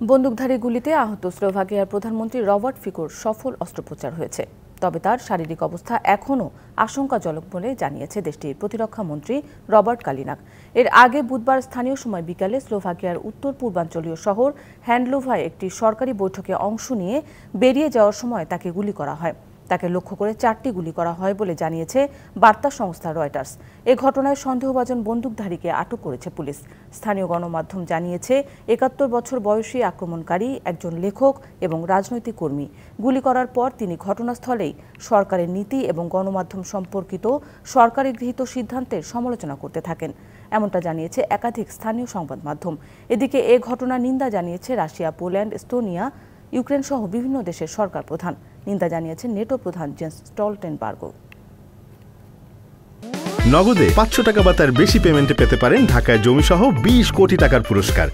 বন্দুকধারী গুলিতে আহত স্লোভাকিয়ার প্রধানমন্ত্রী রবার্ট ফিকোর সফল অস্ত্রোপচার হয়েছে, তবে তার শারীরিক অবস্থা এখনও আশঙ্কাজনক বলে জানিয়েছে দেশটির প্রতিরক্ষা মন্ত্রী রবার্ট কালিনাক। এর আগে বুধবার স্থানীয় সময় বিকালে স্লোভাকিয়ার উত্তর পূর্বাঞ্চলীয় শহর হ্যান্ডলুভায় একটি সরকারি বৈঠকে অংশ নিয়ে বেরিয়ে যাওয়ার সময় তাকে গুলি করা হয়। তাকে লক্ষ্য করে 4টি গুলি করা হয় বলে জানিয়েছে বার্তা সংস্থা রয়টার্স। এ ঘটনায় সন্দেহভাজন বন্দুকধারীকে আটক করেছে পুলিশ। স্থানীয় গণমাধ্যম জানিয়েছে ৭১ বছর বয়সী আক্রমণকারী একজন লেখক এবং রাজনৈতিক কর্মী। গুলি করার পর তিনি ঘটনাস্থলেই সরকারের নীতি এবং গণমাধ্যম সম্পর্কিত সরকারি গৃহীত সিদ্ধান্তের সমালোচনা করতে থাকেন, এমনটা জানিয়েছে একাধিক স্থানীয় সংবাদ মাধ্যম। এদিকে এ ঘটনার নিন্দা জানিয়েছে রাশিয়া, পোল্যান্ড, এস্তোনিয়া, ইউক্রেন সহ বিভিন্ন দেশের সরকার প্রধান। নিন্দা জানিয়েছেন নেটো প্রধান জেন্স স্টলটেনবার্গও। নগদে ৫০০ টাকা বা তার বেশি পেমেন্টে পেতে পারেন ঢাকায় জমিসহ ২০ কোটি টাকার পুরস্কার।